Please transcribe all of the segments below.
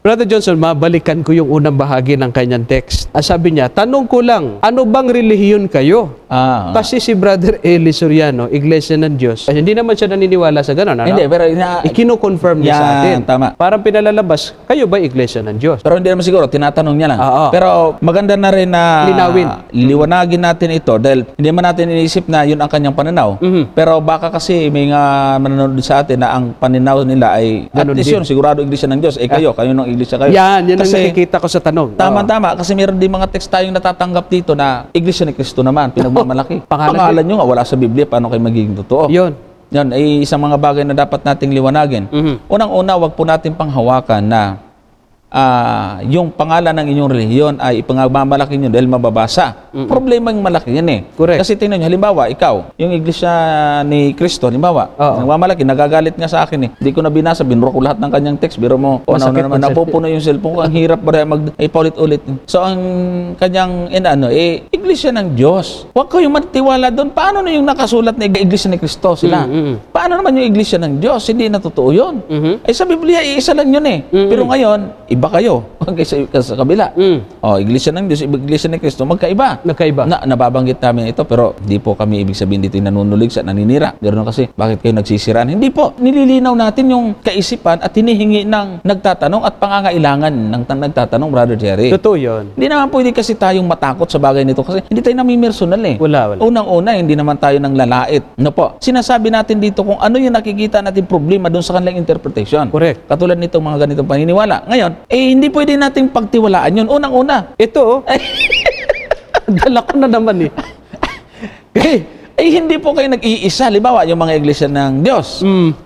Brother Johnson, mabalikan ko yung unang bahagi ng kanyang text. Sabi niya, tanong ko lang, ano bang relihiyon kayo? Kasi si Brother Eli Soriano, Iglesia ng Diyos, hindi naman siya naniniwala sa gano'n. Ano? Hindi, pero ikino-confirm niya sa atin. Tama. Parang pinalalabas, kayo ba Iglesia ng Diyos? Pero hindi naman siguro, tinatanong niya lang. Pero maganda na rin na liwanagin natin ito dahil hindi man natin iniisip na yun ang kanyang pananaw. Pero baka kasi may nga manonood sa atin na ang pananaw nila ay at least yun, sigurado Iglesia ng Diyos. Kayo ng Iglesia kayo. Yan ang nakikita ko sa tanong. Tama, kasi meron din mga text tayong natatanggap dito na Iglesia ni Cristo naman, pinagmamalaki. Pangalan nyo nga, wala sa Biblia, paano kayo magiging totoo? Yan ay isang mga bagay na dapat nating liwanagin. Unang-una, wag po natin panghawakan na yung pangalan ng inyong relihiyon ay ipagmamalaki nyo dahil mababasa. Problema yung malaki yan eh. Correct. Kasi tingnan nyo, halimbawa, ikaw, yung Iglesia ni Cristo, halimbawa, nagmamalaki, nagagalit nga sa akin eh. Hindi ko na binasa, binuro ko lahat ng kanyang text. Biro mo, naman, napupuno yung cellphone ko, ang hirap ba paulit-ulit. So, ang kanyang Iglesia ng Diyos. Huwag kayong magtiwala doon. Paano na yung nakasulat na Iglesia ni Cristo sila? Paano naman yung Iglesia ng Diyos? Hindi na totoo yun. Sa Biblia, isa lang yun eh. Pero ngayon, iba kayo sa kabila. Iglesia ng Diyos, Iglesia ni Cristo, magkaiba. Nababanggit namin ito, pero hindi po kami ibig sabihin dito yung nanunulig sa naninira. Ganoon kasi, bakit kayo nagsisiraan? Hindi po. Nililinaw natin yung kaisipan at hinihingi ng nagtatanong at pangangailangan ng nagtatanong, Brother Jerry. Totoo yun. Hindi naman pwede kasi tayong matakot sa bagay nito kasi hindi tayo namimersonal eh. Wala. Unang-una, hindi naman tayo nang lalait. Sinasabi natin dito kung ano yung nakikita natin problema doon sa kanilang interpretation. Correct. Katulad nitong mga ganitong paniniwala. Ngayon, hindi pwede nating pagtiwalaan yun. Unang-una. Ito, dala ko na naman eh. Hindi po kayo nag-iisa. Halimbawa, yung mga iglesia ng Diyos.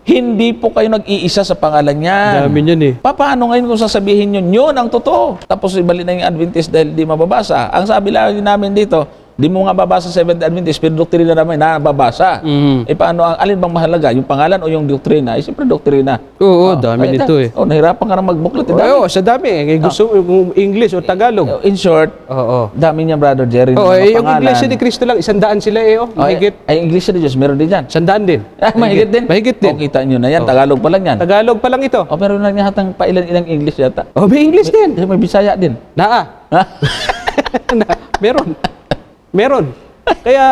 Hindi po kayo nag-iisa sa pangalan niyan. Dami niyan eh. Paano ngayon kung sasabihin yun ang totoo? Tapos ibalik na yung Adventist dahil di mababasa. Ang sabi lang namin dito, di mo nga babasa sa Seventh Adventist, pero doktrina naman na babasa. Paano, alin bang mahalaga? Yung pangalan o yung doktrina? Siyempre doktrina. Oo, dami nito eh. Nahirapan ka na magbuklat. Oo, sa dami eh. Gusto English o Tagalog. In short, dami niya, Brother Jerry. Yung Iglesia ni Cristo lang, 100 sila eh. Mahigit. Ay, Iglesia ni Diyos, meron din dyan. 100 din. Mahigit din? Mahigit din. Kita nyo na yan. Tagalog pa lang yan. Tagalog pa lang ito. Pero naghatang pa ilang English yata. May English din. May Bisaya din. Meron. Kaya,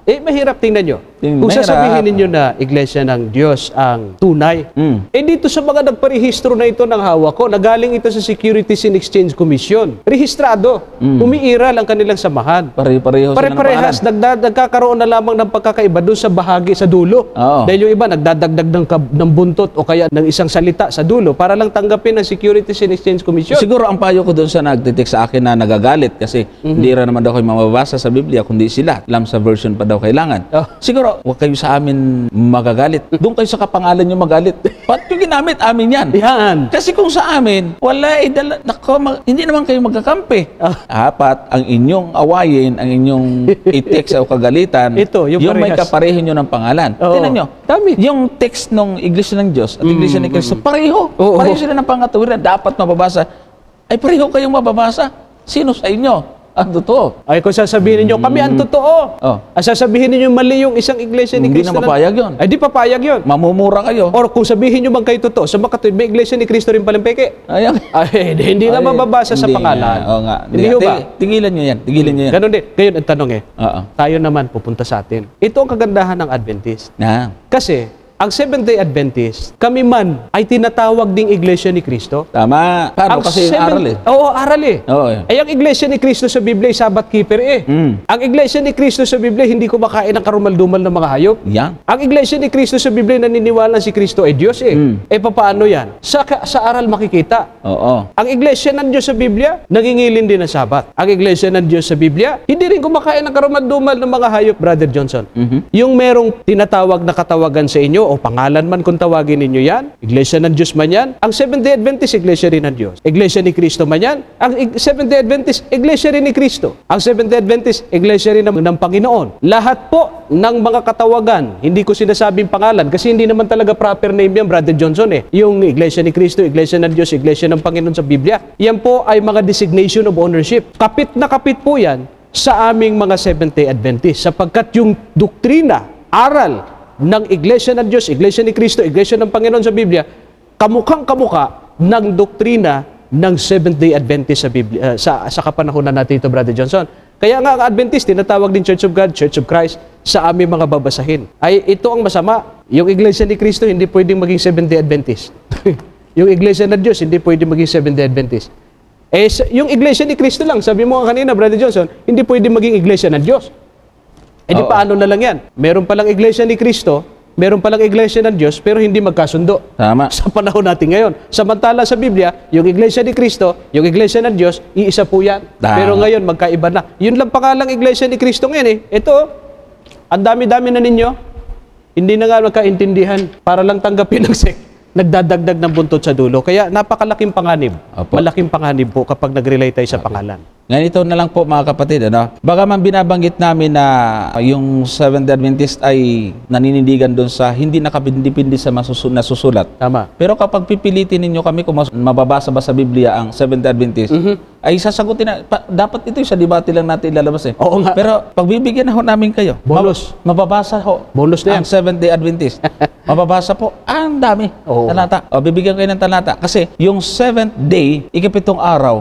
mahirap tingnan nyo. Kung sasabihin ninyo na Iglesia ng Diyos ang tunay, dito sa mga nagparehistro na ito ng hawak ko, nagaling ito sa Securities and Exchange Commission. Rehistrado. Umiiral ang kanilang samahan. Pare-parehas. Nagkakaroon na lamang ng pagkakaiba doon sa bahagi, sa dulo. Dahil yung iba, nagdadagdag ng buntot o kaya ng isang salita sa dulo para lang tanggapin ng Securities and Exchange Commission. Siguro ang payo ko doon sa nagtitik sa akin na nagagalit kasi hindi rin naman daw kayo mababasa sa Biblia kundi sila. Lamsa version pa daw kailangan. Siguro, huwag kayo sa amin magagalit. Doon kayo sa kapangalan nyo magalit. Ba't yung ginamit? Amin yan. Kasi kung sa amin, wala hindi naman kayo magkakampi. Apat, ang inyong awayin, ang inyong i-text o kagalitan, yung may kapareho nyo ng pangalan. Tingnan nyo, yung text ng Iglesia ng Diyos at Iglesia ni Cristo, pareho. Pareho sila ng pangatuwiran. Dapat mababasa. Ay, pareho kayong mababasa. Sino sa inyo ang totoo? Ay, kung sasabihin ninyo, kami ang totoo. Sasabihin ninyo mali yung isang Iglesia ni Cristo. Hindi na mapayag yun. Ay, di papayag yun. Mamumura kayo. Or kung sabihin nyo bang kayo totoo, sa makatuwid, may Iglesia ni Cristo rin palang peke. Hindi na mababasa sa pangalan. Hindi ba? Tigilan nyo yan. Ganon din. Ngayon, ang tanong tayo naman pupunta sa atin. Ito ang kagandahan ng Adventist. Kasi, ang Seventh-day Adventist, kami man ay tinatawag ding Iglesia ni Cristo. Tama. Paano kasi aral eh? Aral eh. Ay, ang Iglesia ni Cristo sa Biblia ay Sabbath keeper eh. Ang Iglesia ni Cristo sa Biblia hindi kumakain ng karumal-dumal ng mga hayop. Ang Iglesia ni Cristo sa Biblia naniniwala si Cristo ay Diyos eh. Paano yan? Sa aral makikita. Ang Iglesia ng Diyos sa Biblia, nangingilin din ng Sabbath. Ang Iglesia ng Diyos sa Biblia, hindi rin kumakain ng karumal-dumal ng mga hayop, Brother Johnson. Yung merong tinatawag na katawagan sa inyo, o pangalan man kung tawagin ninyo yan, Iglesia ng Diyos man yan, ang Seventh-day Adventist, Iglesia rin ng Diyos. Iglesia ni Cristo man yan, ang Seventh-day Adventist, Iglesia rin ni Cristo. Ang Seventh-day Adventist, Iglesia rin ng Panginoon. Lahat po ng mga katawagan, hindi ko sinasabing pangalan, kasi hindi naman talaga proper name yan, Brother Johnson eh. Yung Iglesia ni Cristo, Iglesia ng Diyos, Iglesia ng Panginoon sa Biblia, yan po ay mga designation of ownership. Kapit na kapit po yan sa aming mga Seventh-day Adventist, sapagkat yung doktrina, aral, ng Iglesia ng Diyos, Iglesia ni Cristo, Iglesia ng Panginoon sa Biblia, kamukhang-kamukha ng doktrina ng Seventh-day Adventist sa Biblia, sa kapanahunan natin ito, Brother Johnson. Kaya nga ang Adventist, tinatawag din Church of God, Church of Christ, sa aming mga babasahin. Ay ito ang masama. Yung Iglesia ni Cristo hindi pwedeng maging Seventh-day Adventist. Yung Iglesia ng Diyos hindi pwedeng maging Seventh-day Adventist. Yung Iglesia ni Cristo lang, sabi mo kanina, Brother Johnson, hindi pwedeng maging Iglesia ng Diyos. Di paano na lang yan? Meron palang Iglesia ni Cristo, meron palang Iglesia ng Diyos, pero hindi magkasundo. Tama. Sa panahon natin ngayon. Samantala sa Biblia, yung Iglesia ni Cristo, yung Iglesia ng Diyos, iisa po yan. Tama. Pero ngayon, magkaiba na. Yun lang pangalang Iglesia ni Cristo ngayon eh. Ito, ang dami-dami na ninyo, hindi na nga magkaintindihan para lang tanggapin ng sect. Nagdadagdag ng buntot sa dulo. Kaya napakalaking panganib. Opo. Malaking panganib po kapag nag-relay tayo sa pangalan. Ganito na lang po mga kapatid, ano? Baka man binabanggit namin na yung Seventh-day Adventist ay naninindigan doon sa hindi nakapindi-pindi sa nasusulat. Tama. Pero kapag pipilitin ninyo kami kung mababasa ba sa Biblia ang Seventh-day Adventist, ay sasagutin na, dapat ito sa debate lang natin ilalabas eh. Oo nga. Pero pagbibigyan ho namin kayo, Bonus. mababasa ho Bonus na yan. ang Seventh-day Adventist. Mababasa po, ang dami. Oo. Talata. O, bibigyan kayo ng talata. Kasi yung 7th day, ikapitong araw,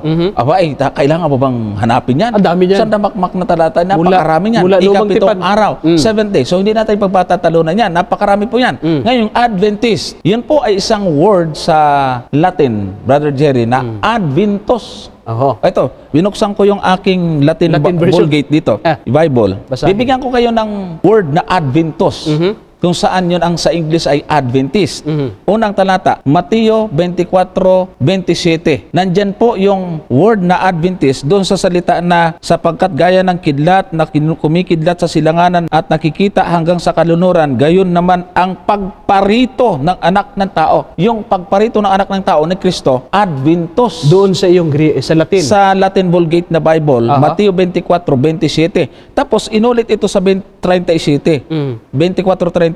kailangan mo bang hanapin yan? Ang dami yan. Saan damakmak na talata? Napakarami yan. mula lumang Ikapitong tipan. araw, 7th day. So, hindi natin pagpatatalunan yan. Napakarami po yan. Ngayon, Adventist, yun po ay isang word sa Latin, Brother Jerry, na Adventus. Oho. Ito, binuksan ko yung aking Latin version. Vulgate dito, Bible. Basahin. Bibigyan ko kayo ng word na Adventus. Kung saan yun ang sa English ay Adventist. Unang talata, Mateo 24:27. Nandyan po yung word na Adventist doon sa salita na sapagkat gaya ng kidlat na kumikidlat sa silanganan at nakikita hanggang sa kalunuran, gayon naman ang pagparito ng anak ng tao. Yung pagparito ng anak ng tao ni Kristo, Adventus. Doon sa iyong sa Latin. Sa Latin Vulgate na Bible, Mateo 24:27. Tapos inulit ito sa 37. 24:37.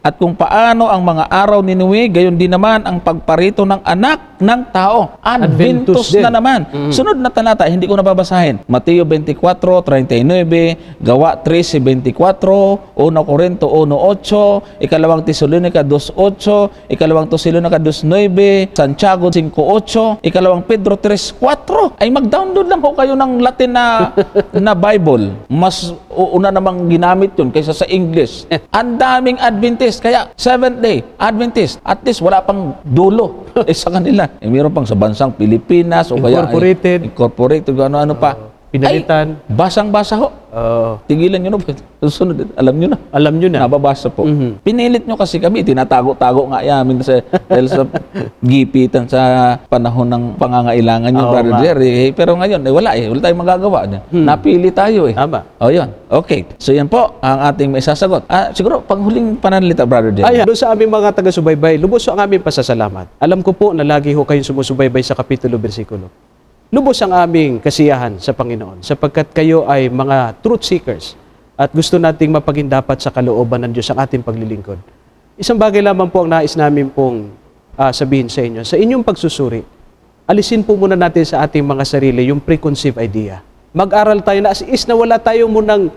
At kung paano ang mga araw ni Noe, gayon din naman ang pagparito ng anak ng tao. Adventus na naman. Sunod na talata, hindi ko nababasahin. Mateo 24:39, Gawa 13:24, 1 Corinto 1:8, Ikalawang Tesalonica 2:8, Ikalawang Tesalonica 2:9, Santiago 5:8, Ikalawang Pedro 3:4. Ay mag-download lang ho kayo ng Latin na Bible. Mas una namang ginamit yun kaysa sa English. Ang daming Adventist. Kaya 7th day, Adventist. At least wala pang dulo sa kanila. Meron pang sa bansang Pilipinas o Incorporated. kaya incorporated, ano pa. Pinalitan. Ay, basang-basa ho. Tigilan nyo na. Susunod, alam nyo na. Alam nyo na. Nababasa po. Pinilit nyo kasi kami, tinatago-tago nga yamin dahil sa gipitan sa panahon ng pangangailangan nyo, Brother Jerry. Pero ngayon, wala tayong magagawa. Napili tayo eh. Tama. Yun. Okay. So yan po ang ating may sasagot. Siguro, panghuling pananalita, Brother Jerry. Doon sa aming mga taga-subaybay, lubos ang aming pasasalamat. Alam ko po na lagi ho kayong sumusubaybay sa kapitulo, bersikulo. Lubos ang aming kasiyahan sa Panginoon sapagkat kayo ay mga truth seekers at gusto nating mapagindapat sa kalooban ng Diyos ang ating paglilingkod. Isang bagay lamang po ang nais namin pong sabihin sa inyo. Sa inyong pagsusuri, alisin po muna natin sa ating mga sarili yung preconceived idea. Mag-aral tayo na as is na wala tayo munang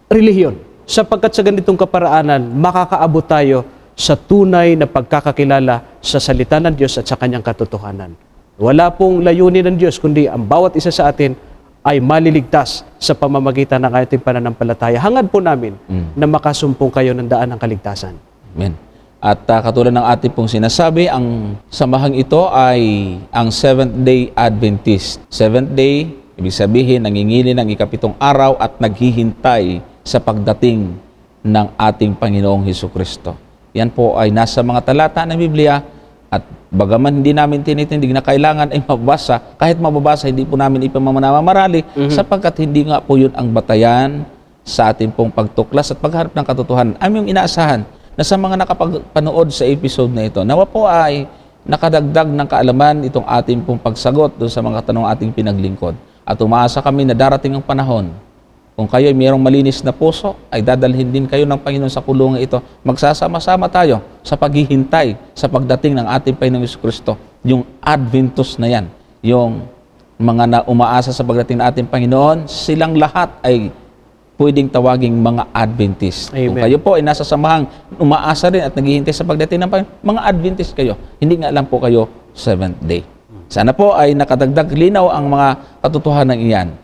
relihiyon sapagkat sa ganitong kaparaanan, makakaabot tayo sa tunay na pagkakakilala sa salita ng Diyos at sa kanyang katotohanan. Wala pong layunin ng Diyos, kundi ang bawat isa sa atin ay maliligtas sa pamamagitan ng ating pananampalataya. Hangad po namin na makasumpong kayo ng daan ng kaligtasan. Amen. At katulad ng ating pong sinasabi, ang samahang ito ay ang Seventh-day Adventist. Seventh day, ibig sabihin, nangingili ng ikapitong araw at naghihintay sa pagdating ng ating Panginoong Hesukristo. Yan po ay nasa mga talata ng Biblia. At bagaman hindi namin tinitindig na kailangan ay mabasa, kahit mababasa, hindi po namin ipamamamarali sapagkat hindi nga po yun ang batayan sa ating pong pagtuklas at pagharap ng katotohanan. Aming inaasahan na sa mga nakapanood sa episode na ito, nawa po ay nakadagdag ng kaalaman itong ating pong pagsagot doon sa mga tanong ating pinaglingkod. At umaasa kami na darating ang panahon, kung kayo ay mayroong malinis na puso, ay dadalhin din kayo ng Panginoon sa kulungan ito. Magsasama-sama tayo sa paghihintay sa pagdating ng ating Panginoong Jesucristo. Yung Adventus na yan, yung mga na umaasa sa pagdating ng ating Panginoon, silang lahat ay pwedeng tawaging mga Adventist. Amen. Kung kayo po ay nasa samahang umaasa rin at naghihintay sa pagdating ng Panginoon, mga Adventist kayo. Hindi nga lang po kayo seventh day. Sana po ay nakadagdag linaw ang mga katotohanan iyan.